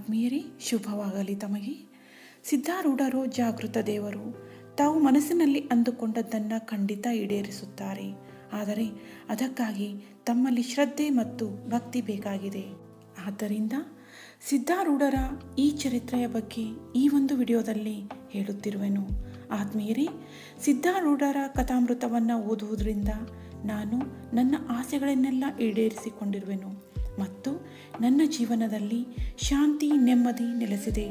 ಆತ್ಮೀಯರೇ, ಶುಭವಾಗಲಿ ತಮಗೆ. ಸಿದ್ಧಾರೂಢರು ಜಾಗೃತ ದೇವರು. ತಾವು ಮನಸ್ಸಿನಲ್ಲಿ ಅಂದುಕೊಂಡದ್ದನ್ನು ಖಂಡಿತ ಈಡೇರಿಸುತ್ತಾರೆ. ಆದರೆ ಅದಕ್ಕಾಗಿ ತಮ್ಮಲ್ಲಿ ಶ್ರದ್ಧೆ ಮತ್ತು ಭಕ್ತಿ ಬೇಕಾಗಿದೆ. ಆದ್ದರಿಂದ ಸಿದ್ಧಾರೂಢರ ಈ ಚರಿತ್ರೆಯ ಬಗ್ಗೆ ಈ ಒಂದು ವಿಡಿಯೋದಲ್ಲಿ ಹೇಳುತ್ತಿರುವೆನು. ಆತ್ಮೀಯರೇ, ಸಿದ್ಧಾರೂಢರ ಕಥಾಮೃತವನ್ನು ಓದುವುದರಿಂದ ನಾನು ನನ್ನ ಆಸೆಗಳನ್ನೆಲ್ಲ ಈಡೇರಿಸಿಕೊಂಡಿರುವೆನು ಮತ್ತು ನನ್ನ ಜೀವನದಲ್ಲಿ ಶಾಂತಿ ನೆಮ್ಮದಿ ನೆಲೆಸಿದೆ.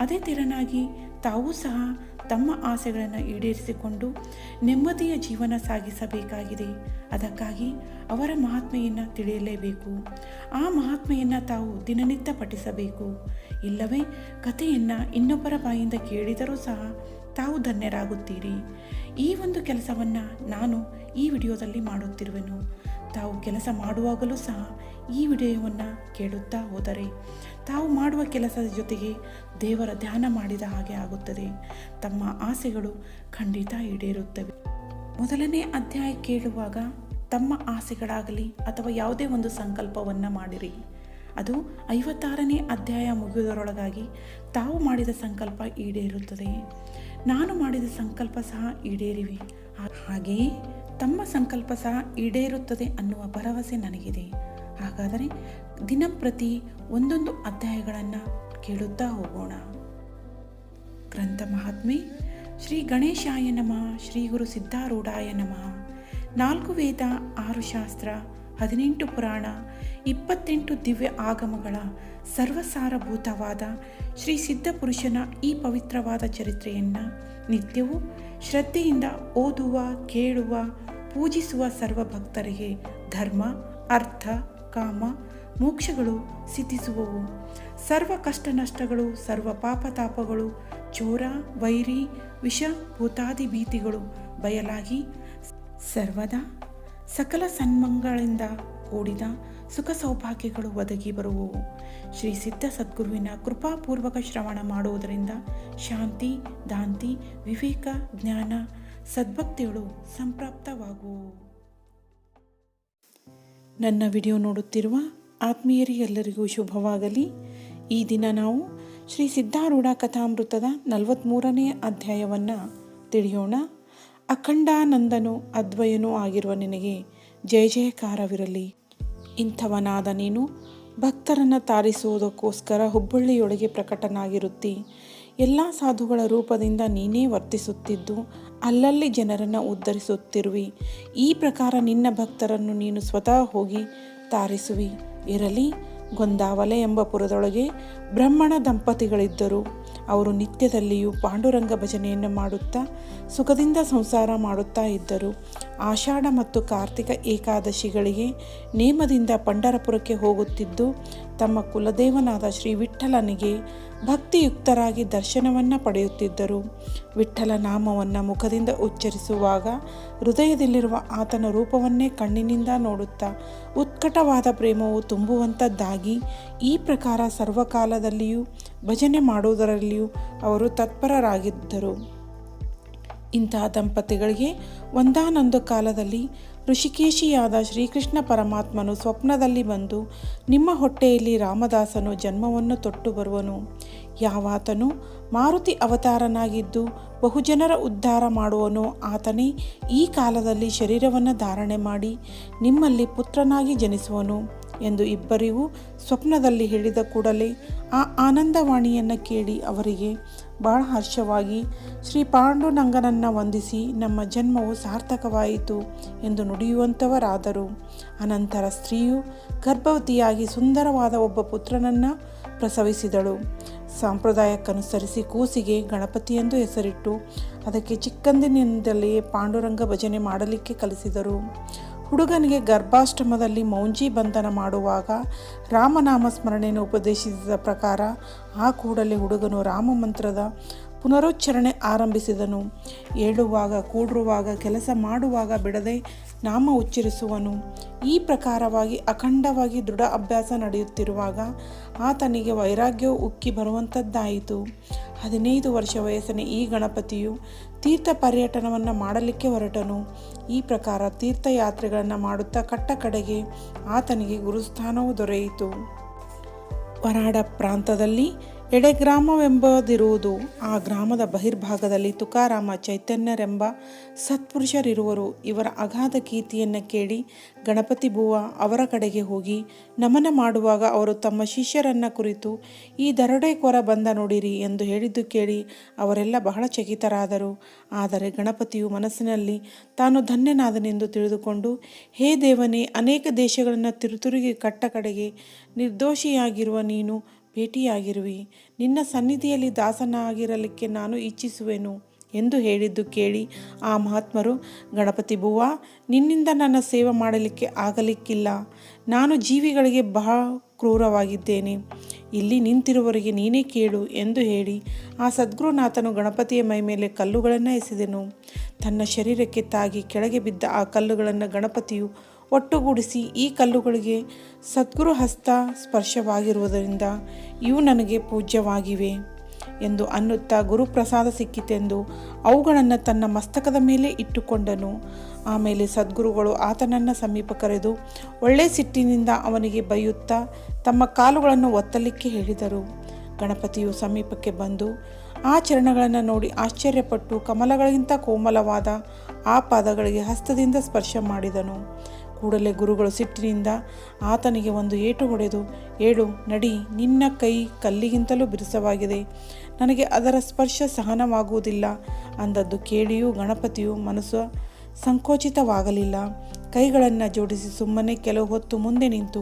ಅದೇ ತೆರನಾಗಿ ತಾವೂ ಸಹ ತಮ್ಮ ಆಸೆಗಳನ್ನು ಈಡೇರಿಸಿಕೊಂಡು ನೆಮ್ಮದಿಯ ಜೀವನ ಸಾಗಿಸಬೇಕಾಗಿದೆ. ಅದಕ್ಕಾಗಿ ಅವರ ಮಹಾತ್ಮೆಯನ್ನು ತಿಳಿಯಲೇಬೇಕು. ಆ ಮಹಾತ್ಮೆಯನ್ನು ತಾವು ದಿನನಿತ್ಯ ಪಠಿಸಬೇಕು. ಇಲ್ಲವೇ ಕಥೆಯನ್ನು ಇನ್ನೊಬ್ಬರ ಬಾಯಿಂದ ಕೇಳಿದರೂ ಸಹ ತಾವು ಧನ್ಯರಾಗುತ್ತೀರಿ. ಈ ಒಂದು ಕೆಲಸವನ್ನು ನಾನು ಈ ವಿಡಿಯೋದಲ್ಲಿ ಮಾಡುತ್ತಿರುವೆನು. ತಾವು ಕೆಲಸ ಮಾಡುವಾಗಲೂ ಸಹ ಈ ವಿಡಿಯೋವನ್ನು ಕೇಳುತ್ತಾ ಹೋದರೆ ತಾವು ಮಾಡುವ ಕೆಲಸದ ಜೊತೆಗೆ ದೇವರ ಧ್ಯಾನ ಮಾಡಿದ ಹಾಗೆ ಆಗುತ್ತದೆ. ತಮ್ಮ ಆಸೆಗಳು ಖಂಡಿತ ಈಡೇರುತ್ತವೆ. ಮೊದಲನೇ ಅಧ್ಯಾಯ ಕೇಳುವಾಗ ತಮ್ಮ ಆಸೆಗಳಾಗಲಿ ಅಥವಾ ಯಾವುದೇ ಒಂದು ಸಂಕಲ್ಪವನ್ನು ಮಾಡಿರಿ. ಅದು 56ನೇ ಅಧ್ಯಾಯ ಮುಗಿಯುವುದರೊಳಗಾಗಿ ತಾವು ಮಾಡಿದ ಸಂಕಲ್ಪ ಈಡೇರುತ್ತದೆ. ನಾನು ಮಾಡಿದ ಸಂಕಲ್ಪ ಸಹ ಈಡೇರಿವೆ. ಹಾಗೆಯೇ ತಮ್ಮ ಸಂಕಲ್ಪ ಸಹ ಈಡೇರುತ್ತದೆ ಅನ್ನುವ ಭರವಸೆ ನನಗಿದೆ. ಹಾಗಾದರೆ ದಿನಂಪ್ರತಿ ಒಂದೊಂದು ಅಧ್ಯಾಯಗಳನ್ನು ಕೇಳುತ್ತಾ ಹೋಗೋಣ. ಗ್ರಂಥ ಮಹಾತ್ಮೆ. ಶ್ರೀ ಗಣೇಶಾಯ ನಮಃ. ಶ್ರೀ ಗುರು ಸಿದ್ಧಾರೂಢಾಯ ನಮಃ. 4 ವೇದ, 6 ಶಾಸ್ತ್ರ, 18 ಪುರಾಣ, 28 ದಿವ್ಯ ಆಗಮಗಳ ಸರ್ವಸಾರಭೂತವಾದ ಶ್ರೀ ಸಿದ್ಧಪುರುಷನ ಈ ಪವಿತ್ರವಾದ ಚರಿತ್ರೆಯನ್ನು ನಿತ್ಯವೂ ಶ್ರದ್ಧೆಯಿಂದ ಓದುವ, ಕೇಳುವ, ಪೂಜಿಸುವ ಸರ್ವ ಭಕ್ತರಿಗೆ ಧರ್ಮ, ಅರ್ಥ, ಕಾಮ, ಮೋಕ್ಷಗಳು ಸಿದ್ಧಿಸುವವು. ಸರ್ವ ಕಷ್ಟ ನಷ್ಟಗಳು, ಸರ್ವ ಪಾಪತಾಪಗಳು, ಚೋರ, ವೈರಿ, ವಿಷ, ಭೂತಾದಿ ಭೀತಿಗಳು ಬಯಲಾಗಿ ಸರ್ವದಾ ಸಕಲ ಸನ್ಮಂಗಳಿಂದ ಕೂಡಿದ ಸುಖ ಸೌಭಾಗ್ಯಗಳು ಒದಗಿ ಬರುವವು. ಶ್ರೀ ಸಿದ್ಧ ಸದ್ಗುರುವಿನ ಕೃಪಾಪೂರ್ವಕ ಶ್ರವಣ ಮಾಡುವುದರಿಂದ ಶಾಂತಿ, ದಾಂತಿ, ವಿವೇಕ, ಜ್ಞಾನ, ಸದ್ಭಕ್ತಿಗಳು ಸಂಪ್ರಾಪ್ತವಾಗುವು. ನನ್ನ ವಿಡಿಯೋ ನೋಡುತ್ತಿರುವ ಆತ್ಮೀಯರಿಗೆಲ್ಲರಿಗೂ ಶುಭವಾಗಲಿ. ಈ ದಿನ ನಾವು ಶ್ರೀ ಸಿದ್ಧಾರೂಢ ಕಥಾಮೃತದ 43ನೇ ಅಧ್ಯಾಯವನ್ನು ತಿಳಿಯೋಣ. ಅಖಂಡಾನಂದನು ಅದ್ವಯನೂ ಆಗಿರುವ ನಿನಗೆ ಜಯ ಜಯಕಾರವಿರಲಿ. ಇಂಥವನಾದ ನೀನು ಭಕ್ತರನ್ನು ತಾರಿಸುವುದಕ್ಕೋಸ್ಕರ ಹುಬ್ಬಳ್ಳಿಯೊಳಗೆ ಪ್ರಕಟನಾಗಿರುತ್ತಿ. ಎಲ್ಲ ಸಾಧುಗಳ ರೂಪದಿಂದ ನೀನೇ ವರ್ತಿಸುತ್ತಿದ್ದು ಅಲ್ಲಲ್ಲಿ ಜನರನ್ನು ಉದ್ಧರಿಸುತ್ತಿರುವಿ. ಈ ಪ್ರಕಾರ ನಿನ್ನ ಭಕ್ತರನ್ನು ನೀನು ಸ್ವತಃ ಹೋಗಿ ತಾರಿಸುವಿ. ಇರಲಿ, ಗೊಂದಾವಲೆ ಎಂಬ ಪುರದೊಳಗೆ ಬ್ರಾಹ್ಮಣ ದಂಪತಿಗಳಿದ್ದರು. ಅವರು ನಿತ್ಯದಲ್ಲಿಯೂ ಪಾಂಡುರಂಗ ಭಜನೆಯನ್ನು ಮಾಡುತ್ತಾ ಸುಖದಿಂದ ಸಂಸಾರ ಮಾಡುತ್ತಾ ಇದ್ದರು. ಆಷಾಢ ಮತ್ತು ಕಾರ್ತಿಕ ಏಕಾದಶಿಗಳಿಗೆ ನೇಮದಿಂದ ಪಂಢರಪುರಕ್ಕೆ ಹೋಗುತ್ತಿದ್ದು ತಮ್ಮ ಕುಲದೇವನಾದ ಶ್ರೀ ವಿಠ್ಠಲನಿಗೆ ಭಕ್ತಿಯುಕ್ತರಾಗಿ ದರ್ಶನವನ್ನು ಪಡೆಯುತ್ತಿದ್ದರು. ವಿಠ್ಠಲ ನಾಮವನ್ನು ಮುಖದಿಂದ ಉಚ್ಚರಿಸುವಾಗ ಹೃದಯದಲ್ಲಿರುವ ಆತನ ರೂಪವನ್ನೇ ಕಣ್ಣಿನಿಂದ ನೋಡುತ್ತಾ ಉತ್ಕಟವಾದ ಪ್ರೇಮವು ತುಂಬುವಂಥದ್ದಾಗಿ ಈ ಪ್ರಕಾರ ಸರ್ವಕಾಲದಲ್ಲಿಯೂ ಭಜನೆ ಮಾಡುವುದರಲ್ಲಿಯೂ ಅವರು ತತ್ಪರರಾಗಿದ್ದರು. ಇಂತಹ ದಂಪತಿಗಳಿಗೆ ಒಂದಾನೊಂದು ಕಾಲದಲ್ಲಿ ಋಷಿಕೇಶಿಯಾದ ಶ್ರೀಕೃಷ್ಣ ಪರಮಾತ್ಮನು ಸ್ವಪ್ನದಲ್ಲಿ ಬಂದು, ನಿಮ್ಮ ಹೊಟ್ಟೆಯಲ್ಲಿ ರಾಮದಾಸನು ಜನ್ಮವನ್ನು ತೊಟ್ಟು ಬರುವನು. ಯಾವಾತನು ಮಾರುತಿ ಅವತಾರನಾಗಿದ್ದು ಬಹುಜನರ ಉದ್ಧಾರ ಮಾಡುವನೋ ಆತನೇ ಈ ಕಾಲದಲ್ಲಿ ಶರೀರವನ್ನು ಧಾರಣೆ ಮಾಡಿ ನಿಮ್ಮಲ್ಲಿ ಪುತ್ರನಾಗಿ ಜನಿಸುವನು ಎಂದು ಇಬ್ಬರಿಗೂ ಸ್ವಪ್ನದಲ್ಲಿ ಹೇಳಿದ ಕೂಡಲೇ ಆ ಆನಂದವಾಣಿಯನ್ನು ಕೇಳಿ ಅವರಿಗೆ ಬಹಳ ಹರ್ಷವಾಗಿ ಶ್ರೀ ಪಾಂಡುರಂಗನನ್ನು ವಂದಿಸಿ ನಮ್ಮ ಜನ್ಮವು ಸಾರ್ಥಕವಾಯಿತು ಎಂದು ನುಡಿಯುವಂಥವರಾದರು. ಅನಂತರ ಸ್ತ್ರೀಯು ಗರ್ಭವತಿಯಾಗಿ ಸುಂದರವಾದ ಒಬ್ಬ ಪುತ್ರನನ್ನು ಪ್ರಸವಿಸಿದಳು. ಸಂಪ್ರದಾಯಕ್ಕನುಸರಿಸಿ ಕೂಸಿಗೆ ಗಣಪತಿ ಎಂದು ಹೆಸರಿಟ್ಟು ಅದಕ್ಕೆ ಚಿಕ್ಕಂದಿನಿಂದಲೇ ಪಾಂಡುರಂಗ ಭಜನೆ ಮಾಡಲಿಕ್ಕೆ ಕಲಿಸಿದರು. ಹುಡುಗನಿಗೆ ಗರ್ಭಾಷ್ಟಮದಲ್ಲಿ ಮೌಂಜಿ ಬಂಧನ ಮಾಡುವಾಗ ರಾಮನಾಮ ಸ್ಮರಣೆಯನ್ನು ಉಪದೇಶಿಸಿದ ಪ್ರಕಾರ ಆ ಕೂಡಲೇ ಹುಡುಗನು ರಾಮಮಂತ್ರದ ಪುನರುಚ್ಚಾರಣೆ ಆರಂಭಿಸಿದನು. ಏಳುವಾಗ, ಕೂಡುವಾಗ, ಕೆಲಸ ಮಾಡುವಾಗ ಬಿಡದೆ ನಾಮ ಉಚ್ಚರಿಸುವನು. ಈ ಪ್ರಕಾರವಾಗಿ ಅಖಂಡವಾಗಿ ದೃಢ ಅಭ್ಯಾಸ ನಡೆಯುತ್ತಿರುವಾಗ ಆತನಿಗೆ ವೈರಾಗ್ಯವು ಉಕ್ಕಿ ಬರುವಂಥದ್ದಾಯಿತು. 15 ವರ್ಷ ವಯಸ್ಸಿನ ಈ ಗಣಪತಿಯು ತೀರ್ಥ ಪರ್ಯಟನವನ್ನು ಮಾಡಲಿಕ್ಕೆ ಹೊರಟನು. ಈ ಪ್ರಕಾರ ತೀರ್ಥಯಾತ್ರೆಗಳನ್ನು ಮಾಡುತ್ತಾ ಕಟ್ಟ ಕಡೆಗೆ ಆತನಿಗೆ ಗುರುಸ್ಥಾನವು ದೊರೆಯಿತು. ವರಾಡ ಪ್ರಾಂತದಲ್ಲಿ ಎಡೆಗ್ರಾಮವೆಂಬುದಿರುವುದು. ಆ ಗ್ರಾಮದ ಬಹಿರ್ಭಾಗದಲ್ಲಿ ತುಕಾರಾಮ ಚೈತನ್ಯರೆಂಬ ಸತ್ಪುರುಷರಿರುವರು. ಇವರ ಅಗಾಧ ಕೀರ್ತಿಯನ್ನು ಕೇಳಿ ಗಣಪತಿ ಬುವ ಅವರ ಕಡೆಗೆ ಹೋಗಿ ನಮನ ಮಾಡುವಾಗ ಅವರು ತಮ್ಮ ಶಿಷ್ಯರನ್ನ ಕುರಿತು, ಈ ದರೋಡೆಕೋರ ಬಂದ ನೋಡಿರಿ ಎಂದು ಹೇಳಿದ್ದು ಕೇಳಿ ಅವರೆಲ್ಲ ಬಹಳ ಚಕಿತರಾದರು. ಆದರೆ ಗಣಪತಿಯು ಮನಸ್ಸಿನಲ್ಲಿ ತಾನು ಧನ್ಯನಾದನೆಂದು ತಿಳಿದುಕೊಂಡು, ಹೇ ದೇವನೇ, ಅನೇಕ ದೇಶಗಳನ್ನು ತಿರುಗಿ ಕಟ್ಟ ಕಡೆಗೆ ನಿರ್ದೋಷಿಯಾಗಿರುವ ನೀನು ಭೇಟಿಯಾಗಿರುವಿ. ನಿನ್ನ ಸನ್ನಿಧಿಯಲ್ಲಿ ದಾಸನಾಗಿರಲಿಕ್ಕೆ ನಾನು ಇಚ್ಛಿಸುವೆನು ಎಂದು ಹೇಳಿದ್ದು ಕೇಳಿ ಆ ಮಹಾತ್ಮರು, ಗಣಪತಿ ಬುವ, ನಿನ್ನಿಂದ ನನ್ನ ಸೇವೆ ಮಾಡಲಿಕ್ಕೆ ಆಗಲಿಕ್ಕಿಲ್ಲ. ನಾನು ಜೀವಿಗಳಿಗೆ ಬಹಳ ಕ್ರೂರವಾಗಿದ್ದೇನೆ. ಇಲ್ಲಿ ನಿಂತಿರುವವರಿಗೆ ನೀನೇ ಕೇಳು ಎಂದು ಹೇಳಿ ಆ ಸದ್ಗುರುನಾಥನು ಗಣಪತಿಯ ಮೈ ಮೇಲೆ ಕಲ್ಲುಗಳನ್ನು ಎಸೆದನು. ತನ್ನ ಶರೀರಕ್ಕೆ ತಾಗಿ ಕೆಳಗೆ ಬಿದ್ದ ಆ ಕಲ್ಲುಗಳನ್ನು ಗಣಪತಿಯು ಒಟ್ಟುಗೂಡಿಸಿ, ಈ ಕಲ್ಲುಗಳಿಗೆ ಸದ್ಗುರು ಹಸ್ತ ಸ್ಪರ್ಶವಾಗಿರುವುದರಿಂದ ಇವು ನನಗೆ ಪೂಜ್ಯವಾಗಿವೆ ಎಂದು ಅನ್ನುತ್ತಾ ಗುರುಪ್ರಸಾದ ಸಿಕ್ಕಿತೆಂದು ಅವುಗಳನ್ನು ತನ್ನ ಮಸ್ತಕದ ಮೇಲೆ ಇಟ್ಟುಕೊಂಡನು. ಆಮೇಲೆ ಸದ್ಗುರುಗಳು ಆತನನ್ನು ಸಮೀಪ ಕರೆದು ಒಳ್ಳೆ ಸಿಟ್ಟಿನಿಂದ ಅವನಿಗೆ ಬೈಯುತ್ತಾ ತಮ್ಮ ಕಾಲುಗಳನ್ನು ಒತ್ತಲಿಕ್ಕೆ ಹೇಳಿದರು. ಗಣಪತಿಯು ಸಮೀಪಕ್ಕೆ ಬಂದು ಆ ಚರಣಗಳನ್ನು ನೋಡಿ ಆಶ್ಚರ್ಯಪಟ್ಟು ಕಮಲಗಳಿಗಿಂತ ಕೋಮಲವಾದ ಆ ಪಾದಗಳಿಗೆ ಹಸ್ತದಿಂದ ಸ್ಪರ್ಶ ಮಾಡಿದನು. ಕೂಡಲೇ ಗುರುಗಳು ಸಿಟ್ಟಿನಿಂದ ಆತನಿಗೆ ಒಂದು ಏಟು ಹೊಡೆದು, ಏಳು, ನಡಿ, ನಿನ್ನ ಕೈ ಕಲ್ಲಿಗಿಂತಲೂ ಬಿರುಸವಾಗಿದೆ, ನನಗೆ ಅದರ ಸ್ಪರ್ಶ ಸಹನವಾಗುವುದಿಲ್ಲ ಅಂದದ್ದು ಕೇಳಿಯೂ ಗಣಪತಿಯು ಮನಸ್ಸು ಸಂಕೋಚಿತವಾಗಲಿಲ್ಲ. ಕೈಗಳನ್ನು ಜೋಡಿಸಿ ಸುಮ್ಮನೆ ಕೆಲವು ಹೊತ್ತು ಮುಂದೆ ನಿಂತು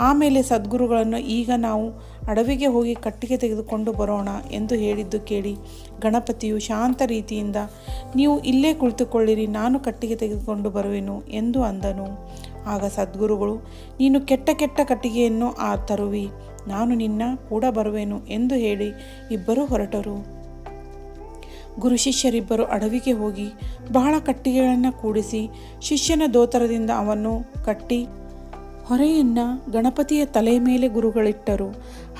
ಆಮೇಲೆ ಸದ್ಗುರುಗಳನ್ನು, ಈಗ ನಾವು ಅಡವಿಗೆ ಹೋಗಿ ಕಟ್ಟಿಗೆ ತೆಗೆದುಕೊಂಡು ಬರೋಣ ಎಂದು ಹೇಳಿದ್ದು ಕೇಳಿ ಗಣಪತಿಯು ಶಾಂತ ರೀತಿಯಿಂದ, ನೀವು ಇಲ್ಲೇ ಕುಳಿತುಕೊಳ್ಳಿರಿ, ನಾನು ಕಟ್ಟಿಗೆ ತೆಗೆದುಕೊಂಡು ಬರುವೆನು ಎಂದು ಅಂದನು. ಆಗ ಸದ್ಗುರುಗಳು, ನೀನು ಕೆಟ್ಟ ಕಟ್ಟಿಗೆಯನ್ನು ತರುವಿ, ನಾನು ನಿನ್ನ ಕೂಡ ಬರುವೆನು ಎಂದು ಹೇಳಿ ಇಬ್ಬರೂ ಹೊರಟರು. ಗುರು ಶಿಷ್ಯರಿಬ್ಬರು ಅಡವಿಗೆ ಹೋಗಿ ಬಹಳ ಕಟ್ಟಿಗೆಗಳನ್ನು ಕೂಡಿಸಿ ಶಿಷ್ಯನ ದೋತರದಿಂದ ಅವನ್ನು ಕಟ್ಟಿ ಹೊರೆಯನ್ನು ಗಣಪತಿಯ ತಲೆಯ ಮೇಲೆ ಗುರುಗಳಿಟ್ಟರು.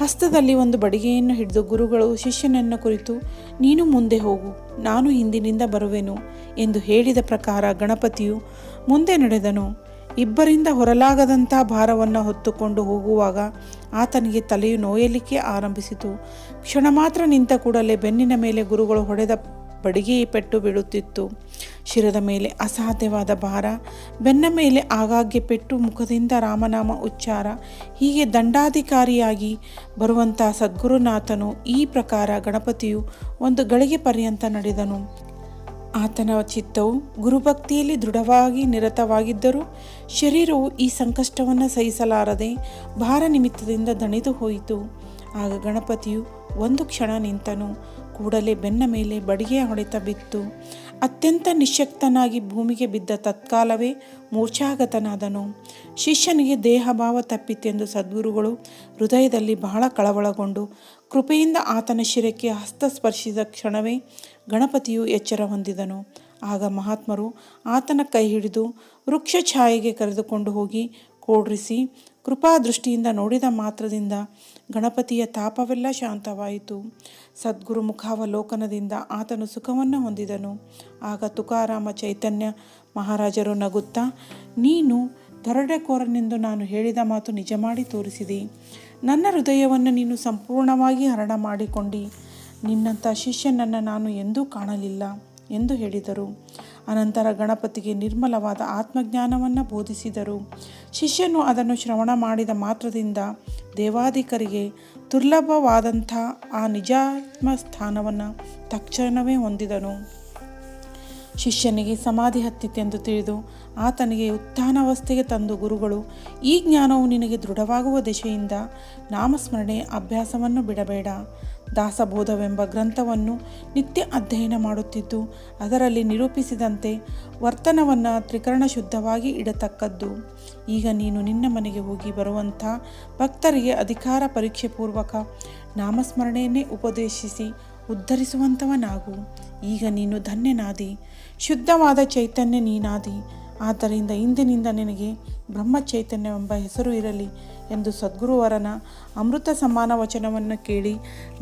ಹಸ್ತದಲ್ಲಿ ಒಂದು ಬಡಿಗೆಯನ್ನು ಹಿಡಿದು ಗುರುಗಳು ಶಿಷ್ಯನನ್ನು ಕುರಿತು, ನೀನು ಮುಂದೆ ಹೋಗು, ನಾನು ಹಿಂದಿನಿಂದ ಬರುವೆನು ಎಂದು ಹೇಳಿದ ಪ್ರಕಾರ ಗಣಪತಿಯು ಮುಂದೆ ನಡೆದನು. ಇಬ್ಬರಿಂದ ಹೊರಲಾಗದಂಥ ಭಾರವನ್ನು ಹೊತ್ತುಕೊಂಡು ಹೋಗುವಾಗ ಆತನಿಗೆ ತಲೆಯು ನೋಯಲಿಕ್ಕೆ ಆರಂಭಿಸಿತು. ಕ್ಷಣ ಮಾತ್ರ ನಿಂತ ಕೂಡಲೇ ಬೆನ್ನಿನ ಮೇಲೆ ಗುರುಗಳು ಹೊಡೆದ ಬಡಿಗೆ ಪೆಟ್ಟು ಬೀಳುತ್ತಿತ್ತು. ಶಿರದ ಮೇಲೆ ಅಸಾಧ್ಯವಾದ ಭಾರ, ಬೆನ್ನ ಮೇಲೆ ಆಗಾಗ್ಗೆ ಪೆಟ್ಟು, ಮುಖದಿಂದ ರಾಮನಾಮ ಉಚ್ಚಾರ, ಹೀಗೆ ದಂಡಾಧಿಕಾರಿಯಾಗಿ ಬರುವಂಥ ಸದ್ಗುರುನಾಥನು ಈ ಪ್ರಕಾರ ಗಣಪತಿಯು ಒಂದು ಗಳಿಗೆ ಪರ್ಯಂತ ನಡೆದನು. ಆತನ ಚಿತ್ತವು ಗುರುಭಕ್ತಿಯಲ್ಲಿ ದೃಢವಾಗಿ ನಿರತವಾಗಿದ್ದರೂ ಶರೀರವು ಈ ಸಂಕಷ್ಟವನ್ನು ಸಹಿಸಲಾರದೆ ಭಾರ ನಿಮಿತ್ತದಿಂದ ದಣಿದು ಹೋಯಿತು. ಆಗ ಗಣಪತಿಯು ಒಂದು ಕ್ಷಣ ನಿಂತನು. ಕೂಡಲೇ ಬೆನ್ನ ಮೇಲೆ ಬಡಿಗೆಯ ಹೊಡೆತ ಬಿತ್ತು. ಅತ್ಯಂತ ನಿಶ್ಶಕ್ತನಾಗಿ ಭೂಮಿಗೆ ಬಿದ್ದ ತತ್ಕಾಲವೇ ಮೂರ್ಛಾಗತನಾದನು. ಶಿಷ್ಯನಿಗೆ ದೇಹಭಾವ ತಪ್ಪಿತೆಂದು ಸದ್ಗುರುಗಳು ಹೃದಯದಲ್ಲಿ ಬಹಳ ಕಳವಳಗೊಂಡು ಕೃಪೆಯಿಂದ ಆತನ ಶಿರಕ್ಕೆ ಹಸ್ತ ಸ್ಪರ್ಶಿಸಿದ ಕ್ಷಣವೇ ಗಣಪತಿಯು ಎಚ್ಚರ ಹೊಂದಿದನು. ಆಗ ಮಹಾತ್ಮರು ಆತನ ಕೈ ಹಿಡಿದು ವೃಕ್ಷ ಛಾಯೆಗೆ ಕರೆದುಕೊಂಡು ಹೋಗಿ ಕೂಡ್ರಿಸಿ ಕೃಪಾದೃಷ್ಟಿಯಿಂದ ನೋಡಿದ ಮಾತ್ರದಿಂದ ಗಣಪತಿಯ ತಾಪವೆಲ್ಲ ಶಾಂತವಾಯಿತು. ಸದ್ಗುರು ಮುಖಾವಲೋಕನದಿಂದ ಆತನು ಸುಖವನ್ನು ಹೊಂದಿದನು. ಆಗ ತುಕಾರಾಮ ಚೈತನ್ಯ ಮಹಾರಾಜರು ನಗುತ್ತಾ, ನೀನು ದರೋಡೆಕೋರನೆಂದು ನಾನು ಹೇಳಿದ ಮಾತು ನಿಜ ಮಾಡಿ ತೋರಿಸಿದೆ. ನನ್ನ ಹೃದಯವನ್ನು ನೀನು ಸಂಪೂರ್ಣವಾಗಿ ಹರಣ ಮಾಡಿಕೊಂಡಿ. ನಿನ್ನಂಥ ಶಿಷ್ಯನನ್ನು ನಾನು ಎಂದೂ ಕಾಣಲಿಲ್ಲ ಎಂದು ಹೇಳಿದರು. ಅನಂತರ ಗಣಪತಿಗೆ ನಿರ್ಮಲವಾದ ಆತ್ಮಜ್ಞಾನವನ್ನು ಬೋಧಿಸಿದರು. ಶಿಷ್ಯನು ಅದನ್ನು ಶ್ರವಣ ಮಾಡಿದ ಮಾತ್ರದಿಂದ ದೇವಾಧಿಕರಿಗೆ ದುರ್ಲಭವಾದಂಥ ಆ ನಿಜಾತ್ಮ ಸ್ಥಾನವನ್ನು ತಕ್ಷಣವೇ ಹೊಂದಿದನು. ಶಿಷ್ಯನಿಗೆ ಸಮಾಧಿ ಹತ್ತಿತೆಂದು ತಿಳಿದು ಆತನಿಗೆ ಉತ್ಥಾನಾವಸ್ಥೆಗೆ ತಂದು ಗುರುಗಳು, ಈ ಜ್ಞಾನವು ನಿನಗೆ ದೃಢವಾಗುವ ದಿಶೆಯಿಂದ ನಾಮಸ್ಮರಣೆ ಅಭ್ಯಾಸವನ್ನು ಬಿಡಬೇಡ. ದಾಸಬೋಧವೆಂಬ ಗ್ರಂಥವನ್ನು ನಿತ್ಯ ಅಧ್ಯಯನ ಮಾಡುತ್ತಿದ್ದು ಅದರಲ್ಲಿ ನಿರೂಪಿಸಿದಂತೆ ವರ್ತನವನ್ನು ತ್ರಿಕರಣ ಶುದ್ಧವಾಗಿ ಇಡತಕ್ಕದ್ದು. ಈಗ ನೀನು ನಿನ್ನ ಮನೆಗೆ ಹೋಗಿ ಬರುವಂಥ ಭಕ್ತರಿಗೆ ಅಧಿಕಾರ ಪರೀಕ್ಷೆ ಪೂರ್ವಕ ನಾಮಸ್ಮರಣೆಯನ್ನೇ ಉಪದೇಶಿಸಿ ಉದ್ಧರಿಸುವಂಥವನಾಗು. ಈಗ ನೀನು ಧನ್ಯನಾದಿ, ಶುದ್ಧವಾದ ಚೈತನ್ಯ ನೀನಾದಿ. ಆದ್ದರಿಂದ ಇಂದಿನಿಂದ ನಿನಗೆ ಬ್ರಹ್ಮಚೈತನ್ಯವೆಂಬ ಹೆಸರು ಇರಲಿ ಎಂದು ಸದ್ಗುರುವರನ ಅಮೃತ ಸಮಾನ ವಚನವನ್ನು ಕೇಳಿ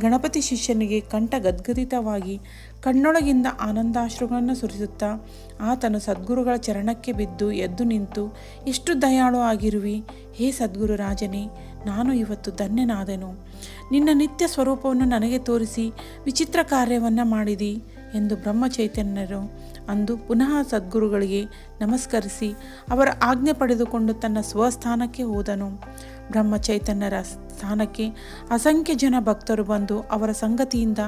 ಗಣಪತಿ ಶಿಷ್ಯನಿಗೆ ಕಂಠ ಗದ್ಗದಿತವಾಗಿ ಕಣ್ಣೊಳಗಿಂದ ಆನಂದಾಶ್ರುಗಳನ್ನು ಸುರಿಸುತ್ತಾ ಆತನು ಸದ್ಗುರುಗಳ ಚರಣಕ್ಕೆ ಬಿದ್ದು ಎದ್ದು ನಿಂತು, ಎಷ್ಟು ದಯಾಳು ಆಗಿರುವಿ ಹೇ ಸದ್ಗುರು ರಾಜನೇ, ನಾನು ಇವತ್ತು ಧನ್ಯನಾದೆನು. ನಿನ್ನ ನಿತ್ಯ ಸ್ವರೂಪವನ್ನು ನನಗೆ ತೋರಿಸಿ ವಿಚಿತ್ರ ಕಾರ್ಯವನ್ನು ಮಾಡಿದಿ ಎಂದು ಬ್ರಹ್ಮಚೈತನ್ಯರು ಅಂದು ಪುನಃ ಸದ್ಗುರುಗಳಿಗೆ ನಮಸ್ಕರಿಸಿ ಅವರ ಆಜ್ಞೆ ಪಡೆದುಕೊಂಡು ತನ್ನ ಸ್ವಸ್ಥಾನಕ್ಕೆ ಹೋದನು. ಬ್ರಹ್ಮಚೈತನ್ಯರ ಸ್ಥಾನಕ್ಕೆ ಅಸಂಖ್ಯ ಜನ ಭಕ್ತರು ಬಂದು ಅವರ ಸಂಗತಿಯಿಂದ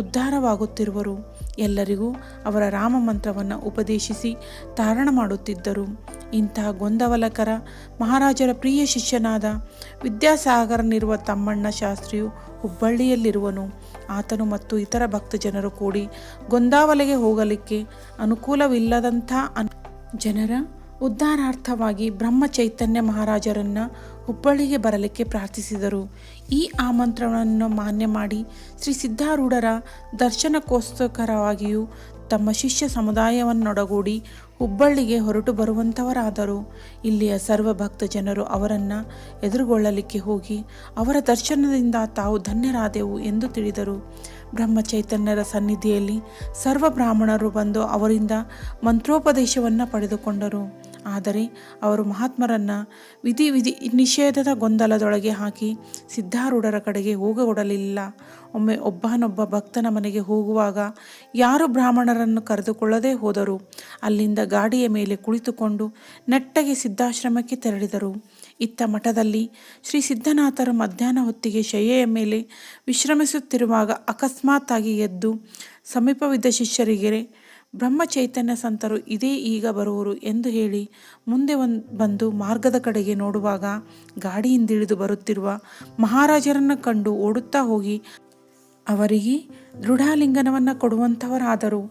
ಉದ್ಧಾರವಾಗುತ್ತಿರುವರು. ಎಲ್ಲರಿಗೂ ಅವರ ರಾಮ ಮಂತ್ರವನ್ನು ಉಪದೇಶಿಸಿ ತಾರಣ ಮಾಡುತ್ತಿದ್ದರು. ಇಂತಹ ಗೊಂದವಲಕರ ಮಹಾರಾಜರ ಪ್ರಿಯ ಶಿಷ್ಯನಾದ ವಿದ್ಯಾಸಾಗರನಿರುವ ತಮ್ಮಣ್ಣ ಶಾಸ್ತ್ರಿಯು ಹುಬ್ಬಳ್ಳಿಯಲ್ಲಿರುವನು. ಆತನು ಮತ್ತು ಇತರ ಭಕ್ತ ಜನರು ಕೂಡಿ ಗೊಂದಾವಲೆಗೆ ಹೋಗಲಿಕ್ಕೆ ಅನುಕೂಲವಿಲ್ಲದಂಥ ಜನರ ಉದ್ಧಾರಾರ್ಥವಾಗಿ ಬ್ರಹ್ಮಚೈತನ್ಯ ಮಹಾರಾಜರನ್ನು ಹುಬ್ಬಳ್ಳಿಗೆ ಬರಲಿಕ್ಕೆ ಪ್ರಾರ್ಥಿಸಿದರು. ಈ ಆಮಂತ್ರಣವನ್ನು ಮಾನ್ಯ ಮಾಡಿ ಶ್ರೀ ಸಿದ್ಧಾರೂಢರ ದರ್ಶನಕ್ಕೋಸ್ಕರವಾಗಿಯೂ ತಮ್ಮ ಶಿಷ್ಯ ಸಮುದಾಯವನ್ನೊಡಗೂಡಿ ಹುಬ್ಬಳ್ಳಿಗೆ ಹೊರಟು ಬರುವಂಥವರಾದರು. ಇಲ್ಲಿಯ ಸರ್ವ ಭಕ್ತ ಜನರು ಅವರನ್ನು ಎದುರುಗೊಳ್ಳಲಿಕ್ಕೆ ಹೋಗಿ ಅವರ ದರ್ಶನದಿಂದ ತಾವು ಧನ್ಯರಾದೆವು ಎಂದು ತಿಳಿದರು. ಬ್ರಹ್ಮಚೈತನ್ಯರ ಸನ್ನಿಧಿಯಲ್ಲಿ ಸರ್ವ ಬ್ರಾಹ್ಮಣರು ಬಂದು ಅವರಿಂದ ಮಂತ್ರೋಪದೇಶವನ್ನು ಪಡೆದುಕೊಂಡರು. ಆದರೆ ಅವರು ಮಹಾತ್ಮರನ್ನು ವಿಧಿ ನಿಷೇಧದ ಗೊಂದಲದೊಳಗೆ ಹಾಕಿ ಸಿದ್ಧಾರೂಢರ ಕಡೆಗೆ ಹೋಗಗೊಡಲಿಲ್ಲ. ಒಮ್ಮೆ ಒಬ್ಬನೊಬ್ಬ ಭಕ್ತನ ಮನೆಗೆ ಹೋಗುವಾಗ ಯಾರು ಬ್ರಾಹ್ಮಣರನ್ನು ಕರೆದುಕೊಳ್ಳದೆ ಹೋದರು. ಅಲ್ಲಿಂದ ಗಾಡಿಯ ಮೇಲೆ ಕುಳಿತುಕೊಂಡು ನೆಟ್ಟಗೆ ಸಿದ್ಧಾಶ್ರಮಕ್ಕೆ ತೆರಳಿದರು. ಇತ್ತ ಮಠದಲ್ಲಿ ಶ್ರೀ ಸಿದ್ಧನಾಥರು ಮಧ್ಯಾಹ್ನ ಹೊತ್ತಿಗೆ ಶಯ್ಯೆಯ ಮೇಲೆ ವಿಶ್ರಮಿಸುತ್ತಿರುವಾಗ ಅಕಸ್ಮಾತ್ತಾಗಿ ಎದ್ದು ಸಮೀಪವಿದ್ದ ಶಿಷ್ಯರಿಗೆ ಬ್ರಹ್ಮಚೈತನ್ಯ ಸಂತರು ಇದೇ ಈಗ ಬರುವರು ಎಂದು ಹೇಳಿ ಮುಂದೆ ಬಂದು ಮಾರ್ಗದ ಕಡೆಗೆ ನೋಡುವಾಗ ಗಾಡಿಯಿಂದಿಳಿದು ಬರುತ್ತಿರುವ ಮಹಾರಾಜರನ್ನು ಕಂಡು ಓಡುತ್ತಾ ಹೋಗಿ ಅವರಿಗೆ ದೃಢಾಲಿಂಗನವನ್ನು ಕೊಡುವಂಥವರಾದರು.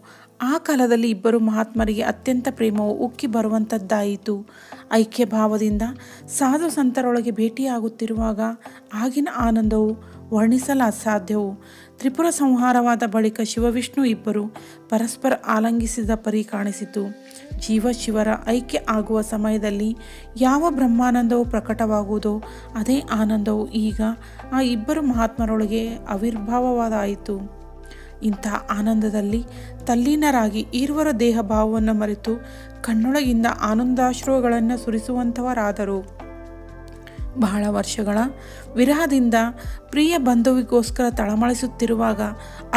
ಆ ಕಾಲದಲ್ಲಿ ಇಬ್ಬರು ಮಹಾತ್ಮರಿಗೆ ಅತ್ಯಂತ ಪ್ರೇಮವು ಉಕ್ಕಿ ಬರುವಂಥದ್ದಾಯಿತು. ಐಕ್ಯ ಭಾವದಿಂದ ಸಾಧು ಸಂತರೊಳಗೆ ಭೇಟಿಯಾಗುತ್ತಿರುವಾಗ ಆಗಿನ ಆನಂದವು ವರ್ಣಿಸಲು ಅಸಾಧ್ಯವು. ತ್ರಿಪುರ ಸಂಹಾರವಾದ ಬಳಿಕ ಶಿವವಿಷ್ಣು ಇಬ್ಬರು ಪರಸ್ಪರ ಆಲಂಗಿಸಿದ ಪರಿ ಕಾಣಿಸಿತು. ಜೀವ ಶಿವರ ಐಕ್ಯ ಆಗುವ ಸಮಯದಲ್ಲಿ ಯಾವ ಬ್ರಹ್ಮಾನಂದವು ಪ್ರಕಟವಾಗುವುದೋ ಅದೇ ಆನಂದವು ಈಗ ಆ ಇಬ್ಬರು ಮಹಾತ್ಮರೊಳಗೆ ಆವಿರ್ಭಾವವಾದಾಯಿತು. ಇಂತಹ ಆನಂದದಲ್ಲಿ ತಲ್ಲೀನರಾಗಿ ಇರುವರ ದೇಹ ಭಾವವನ್ನು ಮರೆತು ಕಣ್ಣೊಳಗಿಂದ ಆನಂದಾಶ್ರುಗಳನ್ನು ಸುರಿಸುವಂಥವರಾದರು. ಬಹಳ ವರ್ಷಗಳ ವಿರಹದಿಂದ ಪ್ರಿಯ ಬಂಧುವಿಗೋಸ್ಕರ ತಳಮಳಿಸುತ್ತಿರುವಾಗ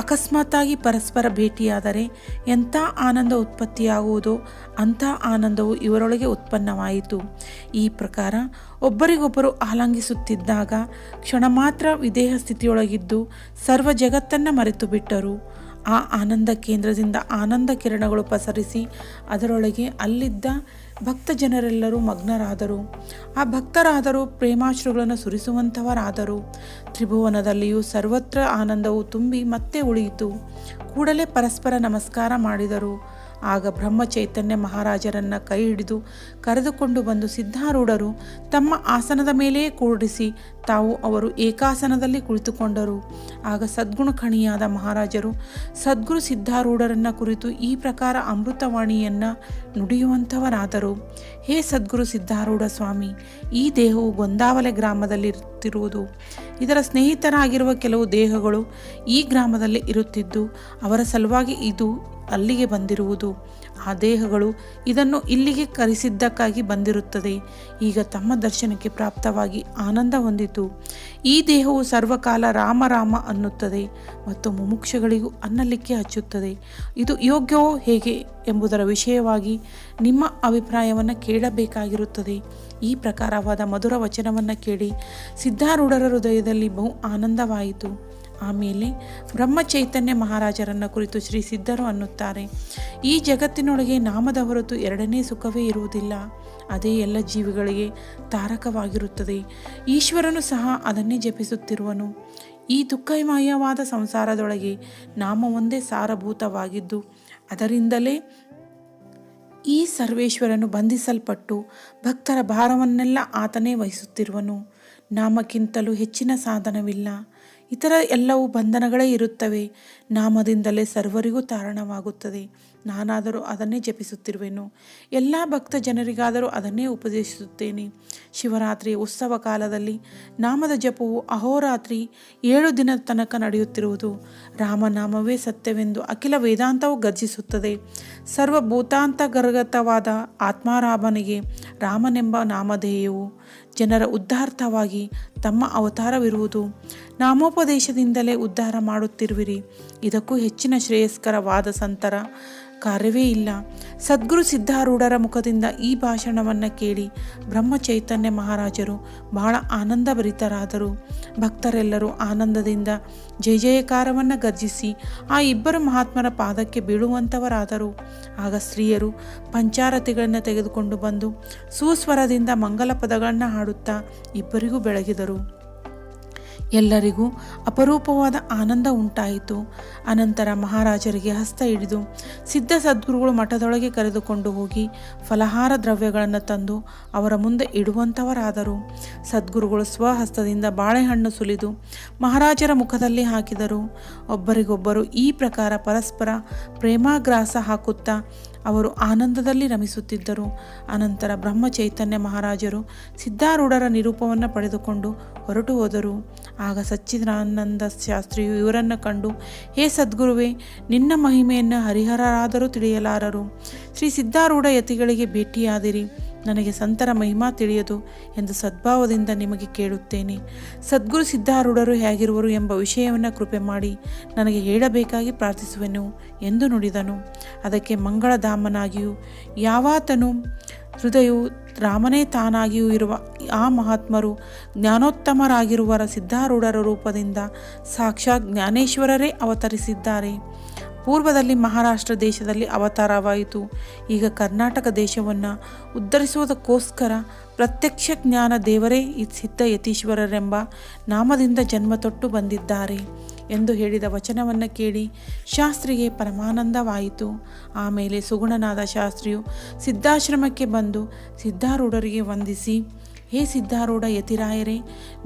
ಅಕಸ್ಮಾತ್ತಾಗಿ ಪರಸ್ಪರ ಭೇಟಿಯಾದರೆ ಎಂಥ ಆನಂದ ಉತ್ಪತ್ತಿಯಾಗುವುದೋ ಅಂಥ ಆನಂದವು ಇವರೊಳಗೆ ಉತ್ಪನ್ನವಾಯಿತು. ಈ ಪ್ರಕಾರ ಒಬ್ಬರಿಗೊಬ್ಬರು ಆಲಂಗಿಸುತ್ತಿದ್ದಾಗ ಕ್ಷಣ ಮಾತ್ರ ವಿದೇಹ ಸ್ಥಿತಿಯೊಳಗಿದ್ದು ಸರ್ವ ಜಗತ್ತನ್ನು ಮರೆತು ಬಿಟ್ಟರು. ಆ ಆನಂದ ಕೇಂದ್ರದಿಂದ ಆನಂದ ಕಿರಣಗಳು ಪಸರಿಸಿ ಅದರೊಳಗೆ ಅಲ್ಲಿದ್ದ ಭಕ್ತ ಜನರೆಲ್ಲರೂ ಮಗ್ನರಾದರು. ಆ ಭಕ್ತರಾದರೂ ಪ್ರೇಮಾಶ್ರುಗಳನ್ನು ಸುರಿಸುವಂಥವರಾದರು. ತ್ರಿಭುವನದಲ್ಲಿಯೂ ಸರ್ವತ್ರ ಆನಂದವು ತುಂಬಿ ಮತ್ತೆ ಉಳಿಯಿತು. ಕೂಡಲೇ ಪರಸ್ಪರ ನಮಸ್ಕಾರ ಮಾಡಿದರು. ಆಗ ಬ್ರಹ್ಮಚೈತನ್ಯ ಮಹಾರಾಜರನ್ನು ಕೈ ಹಿಡಿದು ಕರೆದುಕೊಂಡು ಬಂದು ಸಿದ್ಧಾರೂಢರು ತಮ್ಮ ಆಸನದ ಮೇಲೆಯೇ ಕೂಡಿಸಿ ತಾವು ಅವರು ಏಕಾಸನದಲ್ಲಿ ಕುಳಿತುಕೊಂಡರು. ಆಗ ಸದ್ಗುಣಖಣಿಯಾದ ಮಹಾರಾಜರು ಸದ್ಗುರು ಸಿದ್ಧಾರೂಢರನ್ನು ಕುರಿತು ಈ ಪ್ರಕಾರ ಅಮೃತವಾಣಿಯನ್ನು ನುಡಿಯುವಂಥವರಾದರು. ಹೇ ಸದ್ಗುರು ಸಿದ್ಧಾರೂಢ ಸ್ವಾಮಿ, ಈ ದೇಹವು ಗೊಂದಾವಲೆ ಗ್ರಾಮದಲ್ಲಿರುತ್ತಿರುವುದು. ಇದರ ಸ್ನೇಹಿತರಾಗಿರುವ ಕೆಲವು ದೇಹಗಳು ಈ ಗ್ರಾಮದಲ್ಲಿ ಇರುತ್ತಿದ್ದು ಅವರ ಸಲುವಾಗಿ ಇದು ಅಲ್ಲಿಗೆ ಬಂದಿರುವುದು. ಆ ದೇಹಗಳು ಇದನ್ನು ಇಲ್ಲಿಗೆ ಕರೆಸಿದ್ದಕ್ಕಾಗಿ ಬಂದಿರುತ್ತದೆ. ಈಗ ತಮ್ಮ ದರ್ಶನಕ್ಕೆ ಪ್ರಾಪ್ತವಾಗಿ ಆನಂದ ಹೊಂದಿತು. ಈ ದೇಹವು ಸರ್ವಕಾಲ ರಾಮ ರಾಮ ಅನ್ನುತ್ತದೆ ಮತ್ತು ಮುಮುಕ್ಷಗಳಿಗೂ ಅನ್ನಲಿಕ್ಕೆ ಹಚ್ಚುತ್ತದೆ. ಇದು ಯೋಗ್ಯವೋ ಹೇಗೆ ಎಂಬುದರ ವಿಷಯವಾಗಿ ನಿಮ್ಮ ಅಭಿಪ್ರಾಯವನ್ನು ಕೇಳಬೇಕಾಗಿರುತ್ತದೆ. ಈ ಪ್ರಕಾರವಾದ ಮಧುರ ವಚನವನ್ನು ಕೇಳಿ ಸಿದ್ಧಾರೂಢರ ಹೃದಯದಲ್ಲಿ ಬಹು ಆನಂದವಾಯಿತು. ಆಮೇಲೆ ಬ್ರಹ್ಮಚೈತನ್ಯ ಮಹಾರಾಜರನ್ನ ಕುರಿತು ಶ್ರೀ ಸಿದ್ಧರು ಅನ್ನುತ್ತಾರೆ, ಈ ಜಗತ್ತಿನೊಳಗೆ ನಾಮದ ಹೊರತು ಎರಡನೇ ಸುಖವೇ ಇರುವುದಿಲ್ಲ. ಅದೇ ಎಲ್ಲ ಜೀವಿಗಳಿಗೆ ತಾರಕವಾಗಿರುತ್ತದೆ. ಈಶ್ವರನು ಸಹ ಅದನ್ನೇ ಜಪಿಸುತ್ತಿರುವನು. ಈ ದುಃಖಮಯವಾದ ಸಂಸಾರದೊಳಗೆ ನಾಮ ಒಂದೇ ಸಾರಭೂತವಾಗಿದ್ದು ಅದರಿಂದಲೇ ಈ ಸರ್ವೇಶ್ವರನು ಬಂಧಿಸಲ್ಪಟ್ಟು ಭಕ್ತರ ಭಾರವನ್ನೆಲ್ಲ ಆತನೇ ವಹಿಸುತ್ತಿರುವನು. ನಾಮಕ್ಕಿಂತಲೂ ಹೆಚ್ಚಿನ ಸಾಧನವಿಲ್ಲ. ಇತರ ಎಲ್ಲವೂ ಬಂಧನಗಳೇ ಇರುತ್ತವೆ. ನಾಮದಿಂದಲೇ ಸರ್ವರಿಗೂ ತಾರಣವಾಗುತ್ತದೆ. ನಾನಾದರೂ ಅದನ್ನೇ ಜಪಿಸುತ್ತಿರುವೆನು. ಎಲ್ಲ ಭಕ್ತ ಜನರಿಗಾದರೂ ಅದನ್ನೇ ಉಪದೇಶಿಸುತ್ತೇನೆ. ಶಿವರಾತ್ರಿಯ ಉತ್ಸವ ಕಾಲದಲ್ಲಿ ನಾಮದ ಜಪವು ಅಹೋರಾತ್ರಿ 7 ದಿನದ ತನಕ ನಡೆಯುತ್ತಿರುವುದು. ರಾಮನಾಮವೇ ಸತ್ಯವೆಂದು ಅಖಿಲ ವೇದಾಂತವು ಗರ್ಜಿಸುತ್ತದೆ. ಸರ್ವಭೂತಾಂತರ್ಗತವಾದ ಆತ್ಮಾರಾಮನಿಗೆ ರಾಮನೆಂಬ ನಾಮಧೇಯವು ಜನರ ಉದ್ಧಾರ್ಥವಾಗಿ ತಮ್ಮ ಅವತಾರವಿರುವುದು. ನಾಮೋಪದೇಶದಿಂದಲೇ ಉದ್ಧಾರ ಮಾಡುತ್ತಿರುವಿರಿ. ಇದಕ್ಕೂ ಹೆಚ್ಚಿನ ಶ್ರೇಯಸ್ಕರವಾದ ಸಂತರ ಕಾರ್ಯವೇ ಇಲ್ಲ. ಸದ್ಗುರು ಸಿದ್ಧಾರೂಢರ ಮುಖದಿಂದ ಈ ಭಾಷಣವನ್ನು ಕೇಳಿ ಬ್ರಹ್ಮ ಚೈತನ್ಯ ಮಹಾರಾಜರು ಬಹಳ ಆನಂದಭರಿತರಾದರು. ಭಕ್ತರೆಲ್ಲರೂ ಆನಂದದಿಂದ ಜಯ ಜಯಕಾರವನ್ನು ಗರ್ಜಿಸಿ ಆ ಇಬ್ಬರು ಮಹಾತ್ಮರ ಪಾದಕ್ಕೆ ಬೀಳುವಂಥವರಾದರು. ಆಗ ಸ್ತ್ರೀಯರು ಪಂಚಾರತಿಗಳನ್ನು ತೆಗೆದುಕೊಂಡು ಬಂದು ಸುಸ್ವರದಿಂದ ಮಂಗಲ ಪದಗಳನ್ನು ಹಾಡುತ್ತಾ ಇಬ್ಬರಿಗೂ ಬೆಳಗಿದರು. ಎಲ್ಲರಿಗೂ ಅಪರೂಪವಾದ ಆನಂದ ಉಂಟಾಯಿತು. ಅನಂತರ ಮಹಾರಾಜರಿಗೆ ಹಸ್ತ ಹಿಡಿದು ಸಿದ್ಧ ಸದ್ಗುರುಗಳು ಮಠದೊಳಗೆ ಕರೆದುಕೊಂಡು ಹೋಗಿ ಫಲಹಾರ ದ್ರವ್ಯಗಳನ್ನು ತಂದು ಅವರ ಮುಂದೆ ಇಡುವಂಥವರಾದರು. ಸದ್ಗುರುಗಳು ಸ್ವಹಸ್ತದಿಂದ ಬಾಳೆಹಣ್ಣು ಸುಲಿದು ಮಹಾರಾಜರ ಮುಖದಲ್ಲಿ ಹಾಕಿದರು. ಒಬ್ಬರಿಗೊಬ್ಬರು ಈ ಪ್ರಕಾರ ಪರಸ್ಪರ ಪ್ರೇಮಾಗ್ರಾಸ ಹಾಕುತ್ತಾ ಅವರು ಆನಂದದಲ್ಲಿ ರಮಿಸುತ್ತಿದ್ದರು. ಅನಂತರ ಬ್ರಹ್ಮ ಚೈತನ್ಯ ಮಹಾರಾಜರು ಸಿದ್ಧಾರೂಢರ ನಿರೂಪವನ್ನು ಪಡೆದುಕೊಂಡು ಹೊರಟು ಹೋದರು. ಆಗ ಸಚ್ಚಿದಾನಂದ ಶಾಸ್ತ್ರಿಯು ಇವರನ್ನು ಕಂಡು, ಹೇ ಸದ್ಗುರುವೇ, ನಿನ್ನ ಮಹಿಮೆಯನ್ನು ಹರಿಹರರಾದರೂ ತಿಳಿಯಲಾರರು. ಶ್ರೀ ಸಿದ್ಧಾರೂಢ ಯತಿಗಳಿಗೆ ಭೇಟಿಯಾದಿರಿ. ನನಗೆ ಸಂತರ ಮಹಿಮಾ ತಿಳಿಯದು ಎಂದು ಸದ್ಭಾವದಿಂದ ನಿಮಗೆ ಕೇಳುತ್ತೇನೆ. ಸದ್ಗುರು ಸಿದ್ಧಾರೂಢರು ಹೇಗಿರುವರು ಎಂಬ ವಿಷಯವನ್ನು ಕೃಪೆ ಮಾಡಿ ನನಗೆ ಹೇಳಬೇಕಾಗಿ ಪ್ರಾರ್ಥಿಸುವೆನು ಎಂದು ನುಡಿದನು. ಅದಕ್ಕೆ ಮಂಗಳಧಾಮನಾಗಿಯೂ ಯಾವಾತನು ಹೃದಯವು ರಾಮನೇ ತಾನಾಗಿಯೂ ಇರುವ ಆ ಮಹಾತ್ಮರು ಜ್ಞಾನೋತ್ತಮರಾಗಿರುವರ ಸಿದ್ಧಾರೂಢರ ರೂಪದಿಂದ ಸಾಕ್ಷಾತ್ ಜ್ಞಾನೇಶ್ವರರೇ ಅವತರಿಸಿದ್ದಾರೆ. ಪೂರ್ವದಲ್ಲಿ ಮಹಾರಾಷ್ಟ್ರ ದೇಶದಲ್ಲಿ ಅವತಾರವಾಯಿತು. ಈಗ ಕರ್ನಾಟಕ ದೇಶವನ್ನು ಉದ್ಧರಿಸುವುದಕ್ಕೋಸ್ಕರ ಪ್ರತ್ಯಕ್ಷ ಜ್ಞಾನ ದೇವರೇ ಸಿದ್ಧ ಯತೀಶ್ವರರೆಂಬ ನಾಮದಿಂದ ಜನ್ಮ ತೊಟ್ಟು ಬಂದಿದ್ದಾರೆ ಎಂದು ಹೇಳಿದ ವಚನವನ್ನು ಕೇಳಿ ಶಾಸ್ತ್ರಿಗೆ ಪರಮಾನಂದವಾಯಿತು. ಆಮೇಲೆ ಸುಗುಣನಾದ ಶಾಸ್ತ್ರಿಯು ಸಿದ್ಧಾಶ್ರಮಕ್ಕೆ ಬಂದು ಸಿದ್ಧಾರೂಢರಿಗೆ ವಂದಿಸಿ, ಹೇ ಸಿದ್ಧಾರೂಢ ಯತಿರಾಯರೇ,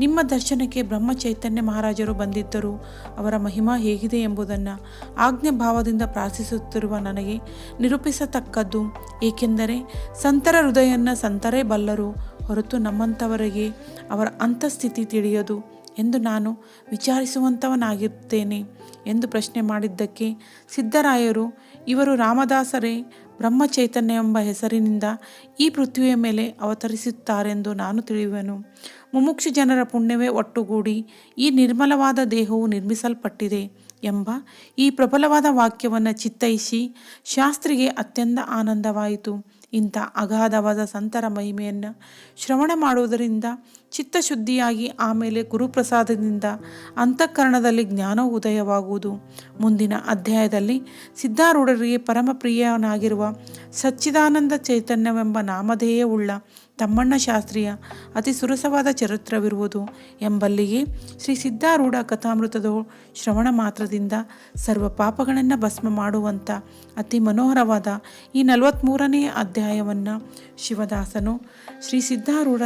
ನಿಮ್ಮ ದರ್ಶನಕ್ಕೆ ಬ್ರಹ್ಮ ಚೈತನ್ಯ ಮಹಾರಾಜರು ಬಂದಿದ್ದರು. ಅವರ ಮಹಿಮಾ ಹೇಗಿದೆ ಎಂಬುದನ್ನು ಆಜ್ಞೆ ಭಾವದಿಂದ ಪ್ರಾರ್ಥಿಸುತ್ತಿರುವ ನನಗೆ ನಿರೂಪಿಸತಕ್ಕದ್ದು. ಏಕೆಂದರೆ ಸಂತರ ಹೃದಯನ ಸಂತರೇ ಬಲ್ಲರು ಹೊರತು ನಮ್ಮಂಥವರಿಗೆ ಅವರ ಅಂತಸ್ಥಿತಿ ತಿಳಿಯದು ಎಂದು ನಾನು ವಿಚಾರಿಸುವಂಥವನಾಗಿರುತ್ತೇನೆ ಎಂದು ಪ್ರಶ್ನೆ ಮಾಡಿದ್ದಕ್ಕೆ ಸಿದ್ಧರಾಯರು, ಇವರು ರಾಮದಾಸರೇ ಬ್ರಹ್ಮ ಚೈತನ್ಯ ಎಂಬ ಹೆಸರಿನಿಂದ ಈ ಪೃಥ್ವಿಯ ಮೇಲೆ ಅವತರಿಸುತ್ತಾರೆಂದು ನಾನು ತಿಳಿಯುವೆನು. ಮುಮುಕ್ಷು ಜನರ ಪುಣ್ಯವೇ ಒಟ್ಟುಗೂಡಿ ಈ ನಿರ್ಮಲವಾದ ದೇಹವು ನಿರ್ಮಿಸಲ್ಪಟ್ಟಿದೆ ಎಂಬ ಈ ಪ್ರಬಲವಾದ ವಾಕ್ಯವನ್ನು ಚಿತ್ತೈಸಿ ಶಾಸ್ತ್ರಿಗೆ ಅತ್ಯಂತ ಆನಂದವಾಯಿತು. ಇಂಥ ಅಗಾಧವಾದ ಸಂತರ ಮಹಿಮೆಯನ್ನು ಶ್ರವಣ ಮಾಡುವುದರಿಂದ ಚಿತ್ತಶುದ್ಧಿಯಾಗಿ ಆಮೇಲೆ ಗುರುಪ್ರಸಾದದಿಂದ ಅಂತಃಕರಣದಲ್ಲಿ ಜ್ಞಾನ ಉದಯವಾಗುವುದು. ಮುಂದಿನ ಅಧ್ಯಾಯದಲ್ಲಿ ಸಿದ್ಧಾರೂಢರಿಗೆ ಪರಮಪ್ರಿಯನಾಗಿರುವ ಸಚ್ಚಿದಾನಂದ ಚೈತನ್ಯವೆಂಬ ನಾಮಧೇಯವುಳ್ಳ ತಮ್ಮಣ್ಣ ಶಾಸ್ತ್ರಿಯ ಅತಿ ಸುರಸವಾದ ಚರಿತ್ರವಿರುವುದು ಎಂಬಲ್ಲಿಗೆ ಶ್ರೀ ಸಿದ್ಧಾರೂಢ ಕಥಾಮೃತದ ಶ್ರವಣ ಮಾತ್ರದಿಂದ ಸರ್ವ ಪಾಪಗಳನ್ನು ಭಸ್ಮ ಮಾಡುವಂಥ ಅತಿ ಮನೋಹರವಾದ ಈ 43ನೇ ಅಧ್ಯಾಯವನ್ನು ಶಿವದಾಸನು ಶ್ರೀ ಸಿದ್ಧಾರೂಢ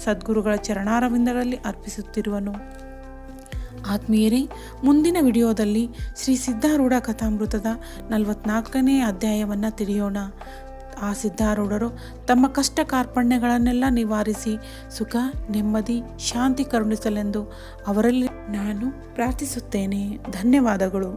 ಸದ್ಗುರುಗಳ ಚರಣಾರವಿಂದಗಳಲ್ಲಿ ಅರ್ಪಿಸುತ್ತಿರುವನು. ಆತ್ಮೀಯರೇ, ಮುಂದಿನ ವಿಡಿಯೋದಲ್ಲಿ ಶ್ರೀ ಸಿದ್ಧಾರೂಢ ಕಥಾಮೃತದ 44ನೇ ಅಧ್ಯಾಯವನ್ನು ತಿಳಿಯೋಣ. ಆ ಸಿದ್ಧಾರೂಢರು ತಮ್ಮ ಕಷ್ಟ ಕಾರ್ಪಣ್ಯಗಳನ್ನೆಲ್ಲ ನಿವಾರಿಸಿ ಸುಖ, ನೆಮ್ಮದಿ, ಶಾಂತಿ ಕರುಣಿಸಲೆಂದು ಅವರಲ್ಲಿ ನಾನು ಪ್ರಾರ್ಥಿಸುತ್ತೇನೆ. ಧನ್ಯವಾದಗಳು.